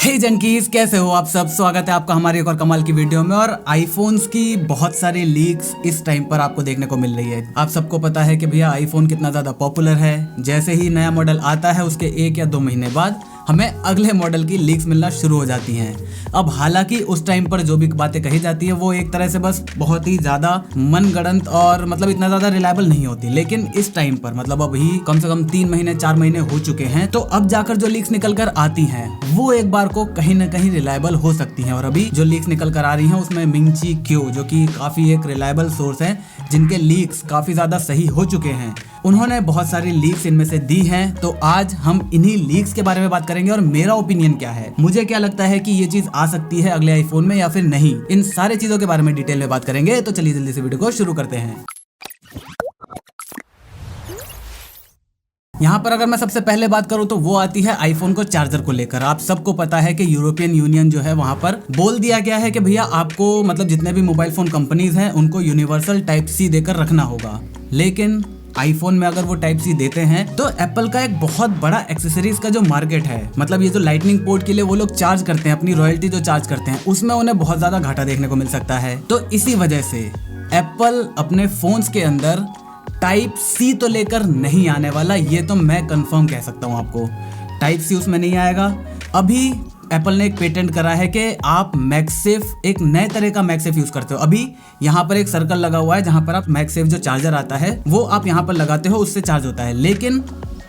हे junkies, कैसे हो आप सब। स्वागत है आपका हमारी एक और कमाल की वीडियो में। और आईफोन्स की बहुत सारी लीक्स इस टाइम पर आपको देखने को मिल रही है। आप सबको पता है कि भैया आईफोन कितना ज्यादा पॉपुलर है। जैसे ही नया मॉडल आता है उसके 1 या 2 महीने बाद हमें अगले मॉडल की लीक्स मिलना शुरू हो जाती हैं। अब हालांकि उस टाइम पर जो भी बातें कही जाती है वो एक तरह से बस बहुत ही ज्यादा मनगढ़ंत और मतलब इतना ज्यादा रिलायबल नहीं होती। लेकिन इस टाइम पर मतलब अभी कम से कम 3 महीने 4 महीने हो चुके हैं, तो अब जाकर जो लीक्स निकल कर आती हैं वो एक बार को कहीं ना कहीं रिलायबल हो सकती हैं। और अभी जो लीक्स निकल कर आ रही हैं उसमें मिंगची क्यू, जो कि काफी एक रिलायबल सोर्स है जिनके लीक्स काफी ज्यादा सही हो चुके हैं, उन्होंने बहुत सारी लीक्स इनमें से दी हैं। तो आज हम इन्हीं लीक्स के बारे में बात करेंगे और मेरा ओपिनियन क्या है, मुझे क्या लगता है कि ये चीज आ सकती है अगले आईफोन में या फिर नहीं। इन सारे चीजों के बारे में डिटेल में बात करेंगे। तो चलिए जल्दी से वीडियो को शुरू करते हैं। यहाँ पर अगर मैं सबसे पहले बात करूँ तो वो आती है आईफोन को चार्जर को लेकर। आप सबको पता है कि यूरोपियन यूनियन जो है वहां पर बोल दिया गया है कि भैया आपको मतलब जितने भी मोबाइल फोन कंपनीज हैं उनको यूनिवर्सल टाइप सी देकर रखना होगा। लेकिन आईफोन में अगर वो टाइप सी देते हैं तो एप्पल का एक बहुत बड़ा एक्सेसरीज का जो मार्केट है, मतलब ये जो लाइटनिंग पोर्ट के लिए वो लोग चार्ज करते हैं, अपनी रॉयल्टी जो चार्ज करते हैं, उसमें उन्हें बहुत ज्यादा घाटा देखने को मिल सकता है। तो इसी वजह से एप्पल अपने फोन्स के अंदर टाइप सी तो लेकर नहीं आने वाला, ये तो मैं कंफर्म कह सकता हूँ आपको। टाइप सी उसमें नहीं आएगा। अभी एप्पल ने एक पेटेंट करा है कि आप मैगसेफ, एक नए तरह का मैगसेफ यूज करते हो। अभी यहाँ पर एक सर्कल लगा हुआ है जहां पर आप मैगसेफ जो चार्जर आता है वो आप यहाँ पर लगाते हो, उससे चार्ज होता है। लेकिन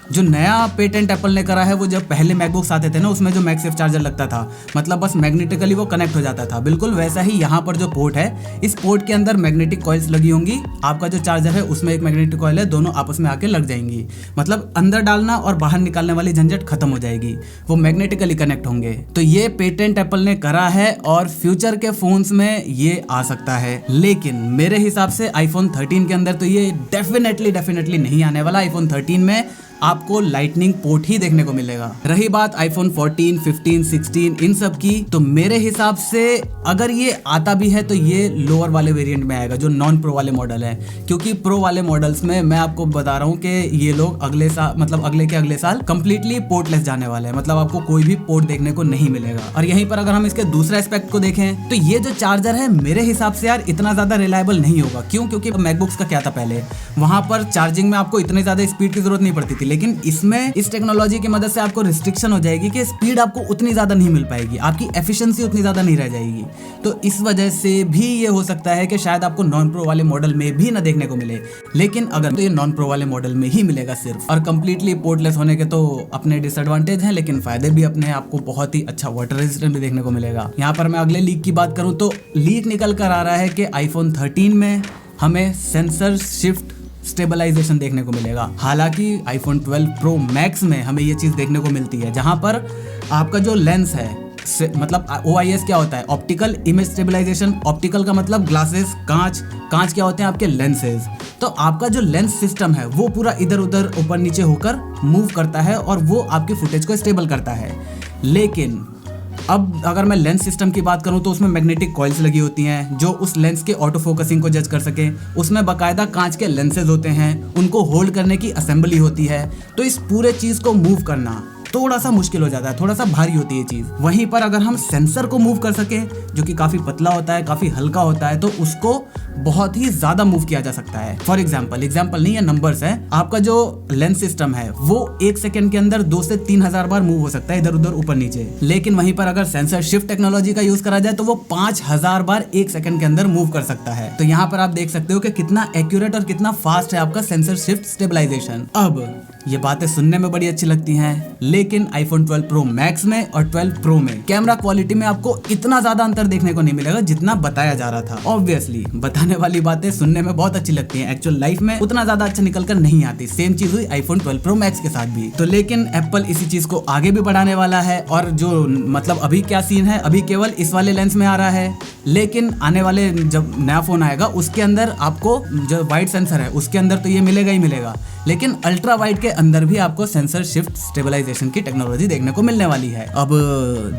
जो नया पेटेंट एप्पल ने करा है वो जब पहले मैकबुक्स आते थे ना, उसमें जो मैगसेफ चार्जर लगता था, मतलब बस मैग्नेटिकली वो कनेक्ट हो जाता था, बिल्कुल वैसा ही यहाँ पर जो पोर्ट है, इस पोर्ट के अंदर मैग्नेटिक कॉइल्स लगी होंगी। आपका जो चार्जर है उसमें एक मैग्नेटिक कॉइल है, दोनों आपस में आके लग जाएंगी। मतलब अंदर डालना और बाहर निकालने वाली झंझट खत्म हो जाएगी, वो मैग्नेटिकली कनेक्ट होंगे। तो ये पेटेंट एप्पल ने करा है और फ्यूचर के फोन्स में ये आ सकता है। लेकिन मेरे हिसाब से आईफोन 13 के अंदर तो ये डेफिनेटली नहीं आने वाला। आईफोन 13 में आपको लाइटनिंग पोर्ट ही देखने को मिलेगा। रही बात आईफोन 14, 15, 16 इन सब की, तो मेरे हिसाब से अगर ये आता भी है तो ये लोअर वाले वेरिएंट में आएगा, जो नॉन प्रो वाले मॉडल है। क्योंकि प्रो वाले मॉडल्स में मैं आपको बता रहा हूँ कि ये लोग अगले साल, मतलब अगले के अगले साल कंप्लीटली पोर्टलेस जाने वाले हैं, मतलब आपको कोई भी पोर्ट देखने को नहीं मिलेगा। और यहीं पर अगर हम इसके दूसरे एस्पेक्ट को देखें तो ये जो चार्जर है मेरे हिसाब से यार इतना ज्यादा रिलायबल नहीं होगा। क्यों? क्योंकि मैकबुक्स का क्या था, पहले वहां पर चार्जिंग में आपको इतनी ज्यादा स्पीड की जरूरत नहीं पड़ती थी, लेकिन इसमें इस टेक्नोलॉजी की मदद से आपको रिस्ट्रिक्शन हो जाएगी कि स्पीड आपको उतनी ज्यादा नहीं मिल पाएगी, आपकी एफिशिएंसी उतनी ज्यादा नहीं रह जाएगी। तो इस वजह से भी ये हो सकता है कि शायद आपको नॉन प्रो वाले मॉडल में भी ना देखने को मिले। लेकिन अगर तो ये नॉन प्रो वाले मॉडल में ही मिलेगा सिर्फ। और कंप्लीटली पोर्टलेस होने के तो अपने डिसएडवांटेज हैं, लेकिन फायदे भी अपने, आपको बहुत ही अच्छा वाटर रेजिस्टेंट भी देखने को मिलेगा। यहाँ पर मैं अगले लीक की बात करूँ तो लीक निकल कर आ रहा है कि आईफोन 13 में हमें सेंसर शिफ्ट स्टेबलाइजेशन देखने को मिलेगा। हालांकि आईफोन 12 प्रो मैक्स में हमें ये चीज देखने को मिलती है, जहां पर आपका जो लेंस है, मतलब OIS क्या होता है, ऑप्टिकल इमेज स्टेबलाइजेशन। ऑप्टिकल का मतलब ग्लासेस, कांच क्या होते हैं आपके लेंसेज। तो आपका जो लेंस सिस्टम है वो पूरा इधर उधर ऊपर नीचे होकर मूव करता है और वो आपकी फुटेज को स्टेबल करता है। लेकिन अब अगर मैं लेंस सिस्टम की बात करूं तो उसमें मैग्नेटिक कॉइल्स लगी होती हैं जो उस लेंस के ऑटो फोकसिंग को जज कर सके। उसमें बाकायदा कांच के लेंसेज होते हैं, उनको होल्ड करने की असेंबली होती है। तो इस पूरे चीज को मूव करना थोड़ा सा मुश्किल हो जाता है, थोड़ा सा भारी होती है चीज। वहीं पर अगर हम सेंसर को मूव कर सके, जो कि काफी पतला होता है, काफी हल्का होता है, तो उसको बहुत ही ज्यादा मूव किया जा सकता है। फॉर एग्जाम्पल नहीं है, नंबर्स है, आपका जो लेंस सिस्टम है वो 1 सेकंड के अंदर 2 से 3,000 बार मूव हो सकता है इधर उधर ऊपर नीचे। लेकिन वहीं पर अगर सेंसर शिफ्ट टेक्नोलॉजी का यूज करा जाए तो वो 5,000 बार 1 सेकंड के अंदर मूव कर सकता है। तो यहाँ पर आप देख सकते हो कि कितना एक्यूरेट और कितना फास्ट है आपका सेंसर शिफ्ट स्टेबलाइजेशन। अब ये बातें सुनने में बड़ी अच्छी लगती हैं, लेकिन आईफोन 12 प्रो मैक्स में और 12 प्रो में कैमरा क्वालिटी में आपको इतना ज्यादा अंतर देखने को नहीं मिलेगा जितना बताया जा रहा था। ऑब्वियसली बताने वाली बातें सुनने में बहुत अच्छी लगती हैं, एक्चुअल लाइफ में उतना ज्यादा अच्छा निकल कर नहीं आती। सेम चीज हुई आईफोन 12 प्रो मैक्स के साथ भी। तो लेकिन एप्पल इसी चीज को आगे भी बढ़ाने वाला है। और जो मतलब अभी क्या सीन है, अभी केवल इस वाले लेंस में आ रहा है, लेकिन आने वाले जब नया फोन आएगा उसके अंदर आपको जो वाइड सेंसर है उसके अंदर तो ये मिलेगा ही मिलेगा, लेकिन अल्ट्रा वाइड के अंदर भी आपको सेंसर शिफ्ट स्टेबलाइजेशन की टेक्नोलॉजी देखने को मिलने वाली है। अब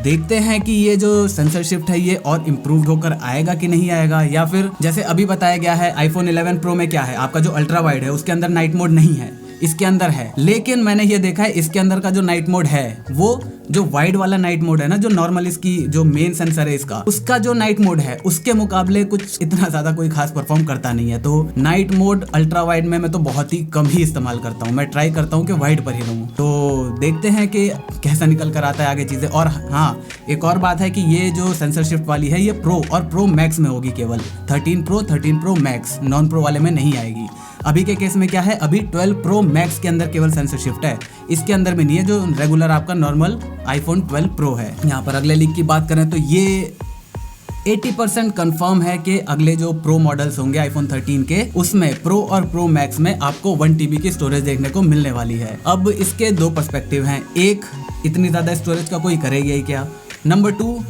देखते हैं कि ये जो सेंसर शिफ्ट है ये और इम्प्रूव होकर आएगा कि नहीं आएगा, या फिर जैसे अभी बताया गया है आईफोन 11 प्रो में क्या है, आपका जो अल्ट्रा वाइड है उसके अंदर नाइट मोड नहीं है, इसके अंदर है। लेकिन मैंने ये देखा है इसके अंदर का जो नाइट मोड है वो जो वाइड वाला नाइट मोड है ना, जो नॉर्मल इसकी जो मेन सेंसर है इसका, उसका जो नाइट मोड है उसके मुकाबले कुछ इतना ज्यादा कोई खास परफॉर्म करता नहीं है। तो नाइट मोड अल्ट्रा वाइड में मैं तो बहुत ही कम ही इस्तेमाल करता हूँ। मैं ट्राई करता हूँ कि वाइड पर ही रहूँ। तो देखते हैं कि कैसा निकल कर आता है आगे चीजें। और हाँ, एक और बात है कि ये जो सेंसर शिफ्ट वाली है ये प्रो और प्रो मैक्स में होगी केवल। 13 प्रो मैक्स, नॉन प्रो वाले में नहीं आएगी। अभी के केस में क्या है, अभी 12 प्रो मैक्स के अंदर केवल सेंसर शिफ्ट है, इसके अंदर में नहीं है, जो रेगुलर आपका नॉर्मल आईफोन 12 प्रो है। यहाँ पर अगले लीक की बात करें तो ये 80% कंफर्म है कि अगले जो प्रो मॉडल्स होंगे आईफोन 13 के, उसमें प्रो और प्रो मैक्स में आपको 1 TB की स्टोरेज देखने को मिलने वाली है। अब इसके दो पर्सपेक्टिव हैं। एक, इतनी ज़्यादा स्टोरेज का कोई करेगा ही क्या। नंबर 2,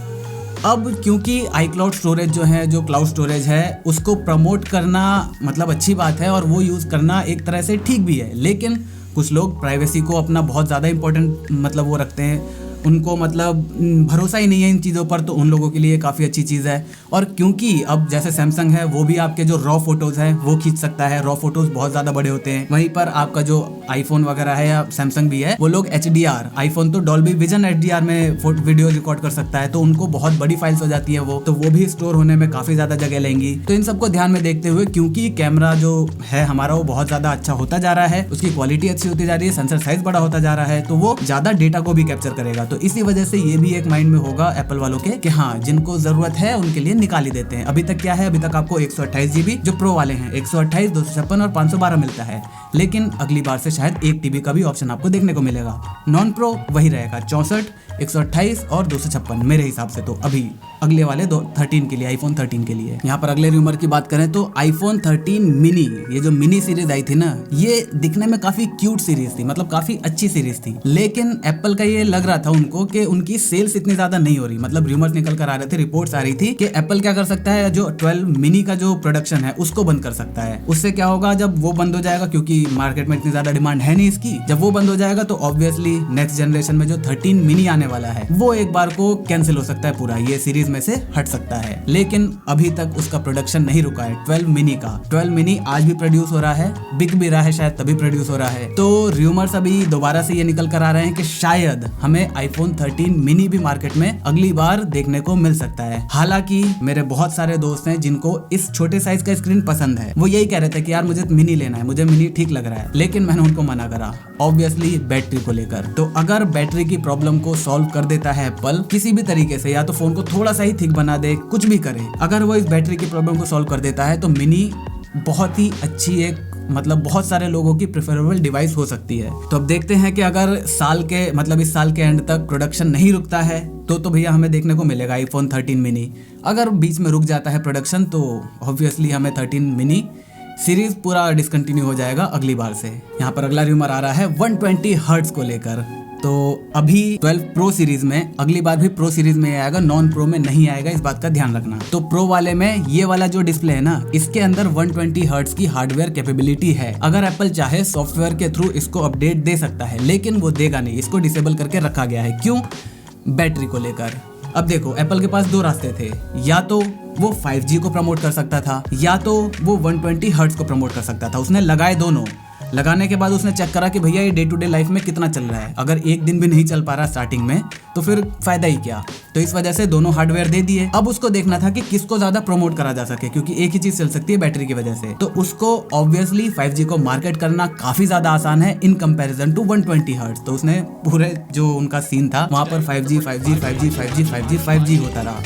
अब क्योंकि iCloud स्टोरेज जो है, जो क्लाउड स्टोरेज है, उसको प्रमोट करना मतलब अच्छी बात है और वो यूज़ करना एक तरह से ठीक भी है। लेकिन कुछ लोग प्राइवेसी को अपना बहुत ज़्यादा इंपॉर्टेंट मतलब वो रखते हैं, उनको मतलब भरोसा ही नहीं है इन चीज़ों पर, तो उन लोगों के लिए काफ़ी अच्छी चीज़ है। और क्योंकि अब जैसे सैमसंग है वो भी आपके जो रॉ फोटोज़ हैं वो खींच सकता है, रॉ फोटोज़ बहुत ज़्यादा बड़े होते हैं। वहीं पर आपका जो आईफोन वगैरह है या सैमसंग भी है, वो लोग HDR, आईफोन तो डॉल्बी विजन HDR में वीडियो रिकॉर्ड कर सकता है, तो उनको बहुत बड़ी फाइल्स हो जाती है वो भी स्टोर होने में काफ़ी ज़्यादा जगह लेंगी। तो इन सबको ध्यान में देखते हुए, क्योंकि कैमरा जो है हमारा वो बहुत ज़्यादा अच्छा होता जा रहा है, उसकी क्वालिटी अच्छी होती जा रही है, सेंसर साइज बड़ा होता जा रहा है, तो वो ज़्यादा डेटा को भी कैप्चर करेगा। तो इसी वजह से ये भी एक माइंड में होगा एप्पल वालों के कि हाँ, जिनको जरूरत है उनके लिए निकाल ही देते हैं। अभी तक क्या है, अभी तक आपको 128 GB जो प्रो वाले हैं, 128, 256 और 512 मिलता है। लेकिन अगली बार से शायद 1 TB का भी ऑप्शन आपको देखने को मिलेगा। नॉन प्रो वही रहेगा, 64, 128 और 256 मेरे हिसाब से। तो अभी अगले वाले 13 के लिए, आईफोन 13 के लिए। यहाँ पर अगले रूमर की बात करें तो आईफोन 13 मिनी, ये जो मिनी सीरीज आई थी ना, ये दिखने में काफी क्यूट सीरीज थी, मतलब काफी अच्छी सीरीज थी। लेकिन एप्पल का ये लग रहा था उनको कि उनकी सेल्स इतनी ज्यादा नहीं हो रही, मतलब रूमर्स निकल कर आ रहे थे, रिपोर्ट्स आ रही थी कि एप्पल क्या कर सकता है, जो 12 मिनी का जो प्रोडक्शन है उसको बंद कर सकता है। उससे क्या होगा, जब वो बंद हो जाएगा, क्योंकि मार्केट में इतनी ज्यादा डिमांड है नहीं इसकी, जब वो बंद हो जाएगा तो ऑब्वियसली नेक्स्ट जनरेशन में जो 13 मिनी आने वाला है वो एक बार को कैंसिल हो सकता है, पूरा ये सीरीज में से हट सकता है। लेकिन अभी तक उसका प्रोडक्शन नहीं रुका है 12 मिनी का। 12 मिनी आज भी प्रोड्यूस हो रहा है, बिक भी रहा है, शायद तभी प्रोड्यूस हो रहा है। तो रूमर्स अभी दोबारा से ये निकल कर आ रहे हैं कि शायद हमें आईफोन 13 मिनी भी मार्केट में अगली बार देखने को मिल सकता है। हालांकि मेरे बहुत सारे दोस्त हैं जिनको इस छोटे साइज का स्क्रीन पसंद है, वो यही कह रहे थे कि यार मुझे मिनी लेना है, मुझे मिनी ठीक लग रहा है। लेकिन मैंने उनको मना करा, ऑब्वियसली बैटरी को लेकर। तो अगर बैटरी की प्रॉब्लम को सॉल्व कर देता है एप्पल किसी भी तरीके से, या तो फोन को थोड़ा सा ही थिक बना दे, कुछ भी करे, अगर वो इस बैटरी की प्रॉब्लम को सॉल्व कर देता है तो मिनी बहुत ही अच्छी एक मतलब बहुत सारे लोगों की प्रेफरेबल डिवाइस हो सकती है। तो अब देखते हैं कि अगर इस साल के एंड तक प्रोडक्शन नहीं रुकता है तो भैया हमें देखने को मिलेगा आईफोन 13 मिनी। अगर बीच में रुक जाता है प्रोडक्शन तो ऑब्वियसली हमें 13 मिनी सीरीज पूरा डिसकंटिन्यू हो जाएगा अगली बार से। यहाँ पर अगला रूमर आ रहा है 120 हर्ट्ज को लेकर। तो अभी 12 प्रो सीरीज में अगली बार भी प्रो सीरीज में आएगा, नॉन प्रो में नहीं आएगा, इस बात का ध्यान रखना। तो प्रो वाले में ये वाला जो डिस्प्ले है ना, इसके अंदर 120 हर्ट्ज की हार्डवेयर कैपेबिलिटी है। अगर एप्पल चाहे सॉफ्टवेयर के थ्रू इसको अपडेट दे सकता है, लेकिन वो देगा नहीं, इसको डिसेबल करके रखा गया है। क्यों? बैटरी को लेकर। अब देखो, एप्पल के पास दो रास्ते थे, या तो वो 5G को प्रमोट कर सकता था, या तो वो 120 हर्ट्ज को प्रमोट कर सकता था। उसने लगाए दोनों, लगाने के बाद उसने चेक करा कि भैया ये डे टू डे लाइफ में कितना चल रहा है। अगर एक दिन भी नहीं चल पा रहा स्टार्टिंग में तो फिर फायदा ही क्या। तो इस वजह से दोनों हार्डवेयर दे दिए। अब उसको देखना था कि किसको ज्यादा प्रमोट करा जा सके, क्योंकि एक ही चीज चल सकती है बैटरी की वजह से। तो उसको ऑब्वियसली 5G को मार्केट करना काफी ज्यादा आसान है इन कंपैरिजन टू 120 हर्ट्ज। तो उसने पूरे जो उनका सीन था वहां पर 5G होता रहा।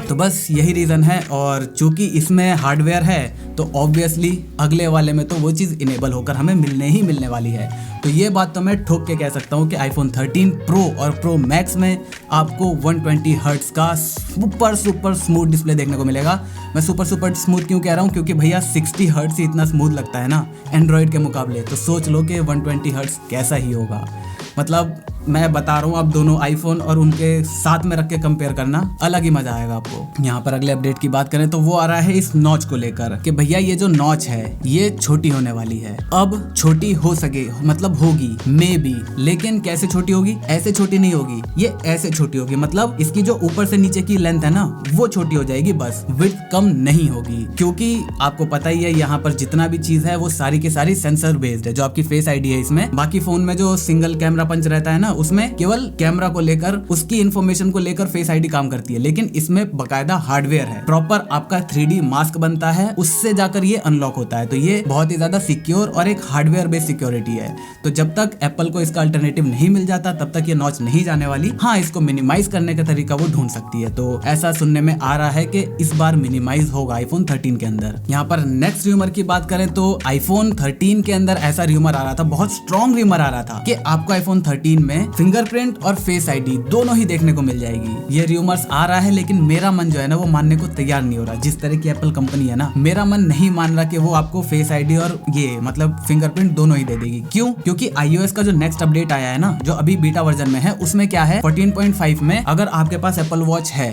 तो बस यही रीज़न है, और चूंकि इसमें हार्डवेयर है तो ऑब्वियसली अगले वाले में तो वो चीज़ इनेबल होकर हमें मिलने वाली है। तो ये बात तो मैं ठोक के कह सकता हूँ कि आईफोन 13 प्रो और प्रो मैक्स में आपको 120 हर्ट्ज का सुपर स्मूथ डिस्प्ले देखने को मिलेगा। मैं सुपर स्मूथ क्यों कह रहा हूँ, क्योंकि भैया 60 हर्ट्ज ही इतना स्मूथ लगता है ना एंड्रॉयड के मुकाबले। तो सोच लो कि 120 हर्ट्ज कैसा ही होगा। मतलब मैं बता रहा हूँ, आप दोनों आईफोन और उनके साथ में रख के कंपेयर करना, अलग ही मजा आएगा आपको। यहाँ पर अगले अपडेट की बात करें तो वो आ रहा है इस नॉच को लेकर कि भैया ये जो नॉच है ये छोटी होने वाली है। अब छोटी हो सके मतलब होगी मे बी, लेकिन कैसे छोटी होगी? ऐसे छोटी नहीं होगी, ये ऐसे छोटी होगी, मतलब इसकी जो ऊपर से नीचे की लेंथ है ना वो छोटी हो जाएगी, बस विड्थ कम नहीं होगी। क्योंकि आपको पता ही है यहाँ पर जितना भी चीज है वो सारी की सारी सेंसर बेस्ड है। जो आपकी फेस आईडी है इसमें, बाकी फोन में जो सिंगल कैमरा पंच रहता है ना उसमें केवल कैमरा को लेकर उसकी इन्फॉर्मेशन को लेकर फेस आईडी काम करती है, लेकिन इसमें बकायदा हार्डवेयर है, प्रॉपर आपका 3D मास्क बनता है, उससे जाकर ये अनलॉक होता है। तो ये बहुत ही ज्यादा सिक्योर और एक हार्डवेयर बेस्ड सिक्योरिटी है। तो जब तक एप्पल को इसका अल्टरनेटिव नहीं मिल जाता तब तक ये नॉच नहीं जाने वाली। हाँ, इसको मिनिमाइज करने का तरीका वो ढूंढ सकती है। तो ऐसा सुनने में आ रहा है कि इस बार मिनिमाइज होगा आईफोन 13 के अंदर। यहाँ पर नेक्स्ट र्यूमर की बात करें तो आईफोन 13 के अंदर ऐसा र्यूमर आ रहा था, बहुत स्ट्रॉन्ग र्यूमर आ रहा था कि आपको आईफोन 13 में फिंगरप्रिंट और फेस आईडी दोनों ही देखने को मिल जाएगी। ये र्यूमर्स आ रहा है, लेकिन मेरा मन जो है ना वो मानने को तैयार नहीं हो रहा। जिस तरह की एप्पल कंपनी है ना, मेरा मन नहीं मान रहा कि वो आपको फेस आईडी और ये मतलब फिंगरप्रिंट दोनों ही दे देगी। क्यों? क्योंकि iOS का जो नेक्स्ट अपडेट आया है ना, जो अभी बीटा वर्जन में है, उसमें क्या है 14.5 में अगर आपके पास एप्पल वॉच है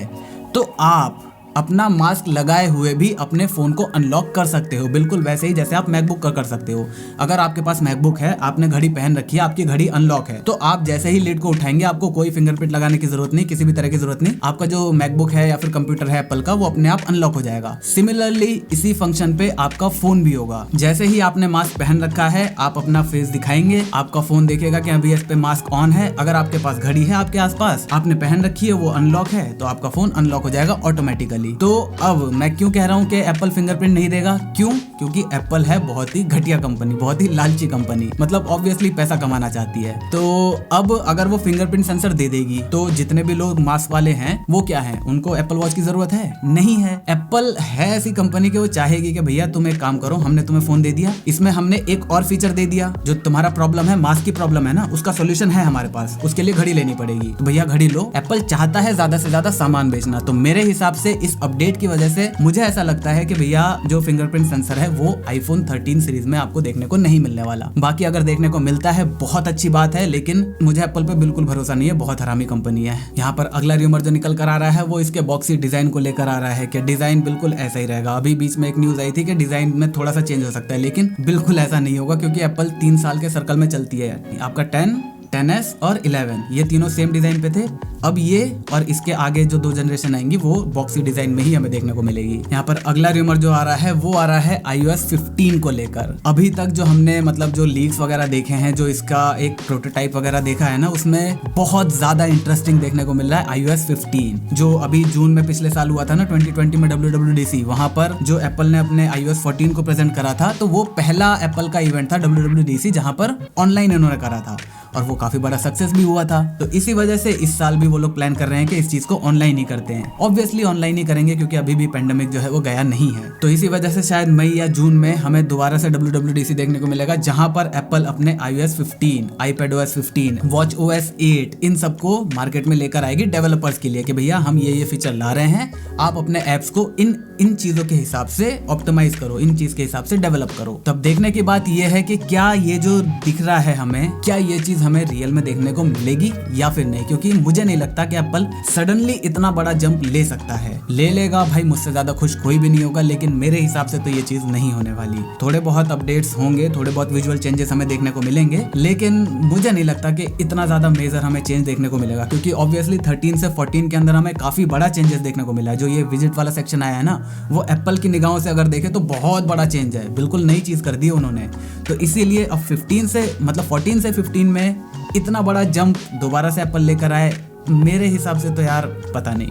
तो आप अपना मास्क लगाए हुए भी अपने फोन को अनलॉक कर सकते हो, बिल्कुल वैसे ही जैसे आप मैकबुक का कर सकते हो। अगर आपके पास मैकबुक है, आपने घड़ी पहन रखी है, आपकी घड़ी अनलॉक है, तो आप जैसे ही लिड को उठाएंगे आपको कोई फिंगरप्रिंट लगाने की जरूरत नहीं, किसी भी तरह की जरूरत नहीं। आपका जो मैकबुक है या फिर कंप्यूटर है एप्पल का, वो अपने आप अनलॉक हो जाएगा। सिमिलरली इसी फंक्शन पे आपका फोन भी होगा। जैसे ही आपने मास्क पहन रखा है, आप अपना फेस दिखाएंगे, आपका फोन देखेगा कि अभी इस पे मास्क ऑन है। अगर आपके पास घड़ी है आपके आसपास, आपने पहन रखी है, वो अनलॉक है, तो आपका फोन अनलॉक हो जाएगा ऑटोमेटिकली। तो अब मैं क्यों कह रहा हूँ कि एप्पल फिंगरप्रिंट नहीं देगा? क्यों? क्योंकि एप्पल है बहुत ही घटिया कंपनी, बहुत ही लालची कंपनी, मतलब ऑब्वियसली पैसा कमाना चाहती है। तो अब अगर वो फिंगरप्रिंट सेंसर दे देगी तो जितने भी लोग मास्क वाले हैं वो क्या है, उनको एप्पल वॉच की जरूरत है? नहीं है। एप्पल है ऐसी कंपनी कि वो चाहेगी कि भैया तुम एक काम करो, हमने तुम्हें फोन दे दिया, इसमें हमने एक और फीचर दे दिया, जो तुम्हारा प्रॉब्लम है, मास्क की प्रॉब्लम है ना, उसका सोल्यूशन है हमारे पास, उसके लिए घड़ी लेनी पड़ेगी, तो भैया घड़ी लो। एप्पल चाहता है ज्यादा से ज्यादा सामान बेचना। तो मेरे हिसाब से इस अपडेट की वजह से मुझे ऐसा लगता है कि भैया जो फिंगरप्रिंट सेंसर है वो आईफोन 13 सीरीज में आपको देखने को नहीं मिलने वाला। बाकी अगर देखने को मिलता है बहुत अच्छी बात है, लेकिन मुझे एप्पल पे बिल्कुल भरोसा नहीं है, बहुत हरामी कंपनी है। यहाँ पर अगला र्यूमर जो निकल कर आ रहा है वो इसके बॉक्सी डिजाइन को लेकर आ रहा है कि डिजाइन बिल्कुल ऐसा ही रहेगा। अभी बीच में एक न्यूज आई थी कि डिजाइन में थोड़ा सा चेंज हो सकता है, लेकिन बिल्कुल ऐसा नहीं होगा, क्योंकि एप्पल 3 साल के सर्कल में चलती है। आपका 10, 10s और 11 ये तीनों सेम डिजाइन पे थे। अब ये और इसके आगे जो 2 जनरेशन आएंगी वो बॉक्सी डिजाइन में ही हमें देखने को मिलेगी। यहाँ पर अगला र्यूमर जो आ रहा है वो आ रहा है iOS 15 को लेकर। अभी तक जो हमने मतलब जो लीक्स वगैरह देखे हैं, जो इसका एक प्रोटोटाइप वगैरह देखा है ना, उसमें बहुत ज्यादा इंटरेस्टिंग देखने को मिल रहा है iOS 15। जो अभी जून में पिछले साल हुआ था ना 2020 में WWDC, वहां पर जो एप्पल ने अपने iOS 14 को प्रेजेंट करा था, तो वो पहला एप्पल का इवेंट था WWDC जहां पर ऑनलाइन इन्होंने करा था और वो काफी बड़ा सक्सेस भी हुआ था। तो इसी वजह से इस साल भी वो लोग प्लान कर रहे हैं कि इस चीज को ऑनलाइन ही करते हैं। ऑब्वियसली ऑनलाइन ही करेंगे क्योंकि अभी भी पेंडेमिक जो है वो गया नहीं है। तो इसी वजह से शायद मई या जून में हमें दोबारा से WWDC देखने को मिलेगा, जहां पर एप्पल अपने iOS 15, iPadOS 15, WatchOS 8 इन सबको मार्केट में लेकर आएगी डेवलपर्स के लिए कि भैया हम ये फीचर ला रहे हैं, आप अपने एप्स को इन चीजों के हिसाब से ऑप्टिमाइज करो, इन चीज के हिसाब से डेवलप करो। तब देखने की बात ये है कि क्या ये जो दिख रहा है हमें, क्या ये चीज हमें रियल में देखने को मिलेगी या फिर नहीं, क्योंकि मुझे नहीं लगता कि एप्पल सडनली इतना बड़ा जंप ले सकता है। ले लेगा भाई, मुझसे ज्यादा खुश कोई भी नहीं होगा, लेकिन मेरे हिसाब से तो ये चीज नहीं होने वाली। थोड़े बहुत अपडेट्स होंगे, थोड़े बहुत विजुअल चेंजेस हमें देखने को मिलेंगे, लेकिन मुझे नहीं लगता कि इतना ज्यादा मेजर हमें चेंज देखने को मिलेगा, क्योंकि ऑब्वियसली 13 से 14 के अंदर हमें काफी बड़ा चेंजेस देखने को मिला है। जो ये विजिट वाला सेक्शन आया है ना, वो एप्पल की निगाहों से अगर देखें तो बहुत बड़ा चेंज है, बिल्कुल नई चीज कर दी उन्होंने। तो इसीलिए अब 14 से 15 में इतना बड़ा जंप दोबारा से एप्पल लेकर आए, मेरे हिसाब से तो यार पता नहीं,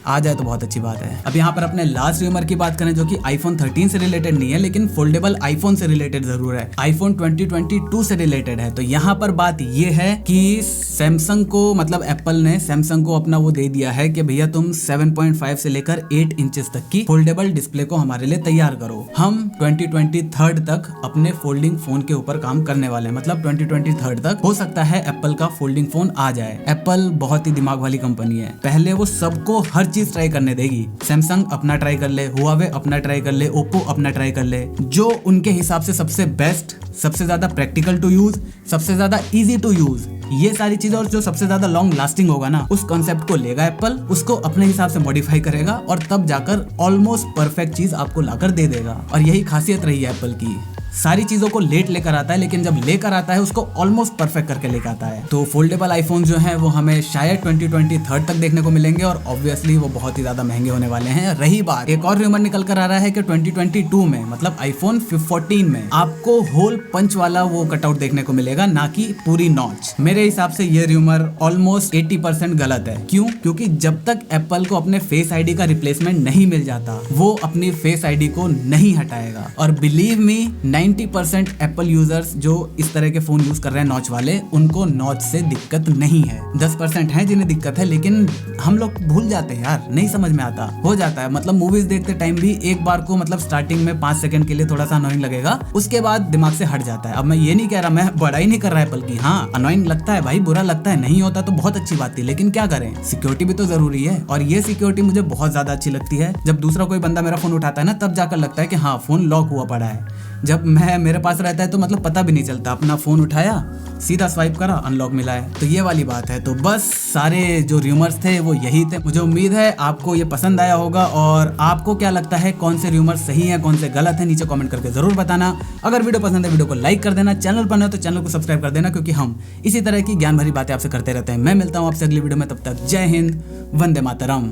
आ जाए तो बहुत अच्छी बात है। अब यहाँ पर अपने लास्ट र्यूमर की बात करें, जो कि आईफोन 13 से रिलेटेड नहीं है, लेकिन फोल्डेबल आईफोन से रिलेटेड जरूर है, आईफोन 2022 से रिलेटेड है। तो यहाँ पर बात ये है कि सैमसंग को मतलब एप्पल ने सैमसंग को अपना वो दे दिया है कि भैया तुम 7.5 से लेकर 8 इंचेस तक की फोल्डेबल डिस्प्ले को हमारे लिए तैयार करो। हम 2023 तक अपने फोल्डिंग फोन के ऊपर काम करने वाले हैं, मतलब 2023 तक हो सकता है एप्पल का फोल्डिंग फोन आ जाए। एप्पल बहुत ही दिमाग वाली कंपनी है, पहले वो सबको हर चीज ट्राई करने देगी। सैमसंग अपना ट्राई कर ले, हुआवे अपना ट्राई कर ले, ओप्पो अपना ट्राई कर ले, जो उनके हिसाब से सबसे बेस्ट, सबसे ज्यादा प्रैक्टिकल टू यूज, सबसे ज्यादा इजी टू यूज, ये सारी चीजें और जो सबसे ज्यादा लॉन्ग लास्टिंग होगा ना, उस कॉन्सेप्ट को लेगा एप्पल, उसको अपने हिसाब से मॉडिफाई करेगा और तब जाकर ऑलमोस्ट परफेक्ट चीज आपको लाकर दे देगा। और यही खासियत रही है एप्पल की, सारी चीजों को लेट लेकर आता है, लेकिन जब लेकर आता है उसको ऑलमोस्ट परफेक्ट करके लेकर आता है। तो फोल्डेबल आईफोन जो हैं वो हमें शायद 2023 तक देखने को मिलेंगे और ऑब्वियसली वो बहुत ही ज्यादा महंगे होने वाले हैं। रही बात, एक और रूमर निकल कर आ रहा है कि 2022 में मतलब आईफोन 14 में आपको होल पंच वाला वो कटआउट देखने को मिलेगा, ना कि पूरी नॉच। मेरे हिसाब से ये रूमर ऑलमोस्ट 80% गलत है। क्यों? क्योंकि जब तक एप्पल को अपने फेस आईडी का रिप्लेसमेंट नहीं मिल जाता, वो अपनी फेस आईडी को नहीं हटाएगा। और बिलीव मी, 90% एप्पल यूजर्स जो इस तरह के फोन यूज कर रहे हैं नॉच वाले, उनको नॉच से दिक्कत नहीं है। 10% है जिन्हें दिक्कत है, लेकिन हम लोग भूल जाते हैं यार, नहीं समझ में आता, हो जाता है। मतलब मूवीज देखते टाइम भी एक बार को मतलब स्टार्टिंग में 5 सेकंड के लिए थोड़ा सा अनोइंग लगेगा, उसके बाद दिमाग से हट जाता है। अब मैं ये नहीं कह रहा, मैं बड़ाई नहीं कर रहा एप्पल की, हाँ अनोइंग लगता है भाई, बुरा लगता है, नहीं होता तो बहुत अच्छी बात थी, लेकिन क्या करें, सिक्योरिटी भी तो जरूरी है। और ये सिक्योरिटी मुझे बहुत ज्यादा अच्छी लगती है। जब दूसरा कोई बंदा मेरा फोन उठाता है ना, तब जाकर लगता है कि हाँ फोन लॉक हुआ पड़ा है। जब मेरे पास रहता है तो मतलब पता भी नहीं चलता, अपना फोन उठाया, सीधा स्वाइप करा, अनलॉक मिला है। तो ये वाली बात है। तो बस सारे जो रूमर्स थे वो यही थे। मुझे उम्मीद है आपको ये पसंद आया होगा। और आपको क्या लगता है, कौन से रूमर्स सही है, कौन से गलत है, नीचे कमेंट करके जरूर बताना। अगर वीडियो पसंद है वीडियो को लाइक कर देना, चैनल पर नए हो तो चैनल को सब्सक्राइब कर देना, क्योंकि हम इसी तरह की ज्ञान भरी बातें आपसे करते रहते हैं। मैं मिलता हूँ आपसे अगली वीडियो में, तब तक जय हिंद, वंदे मातरम।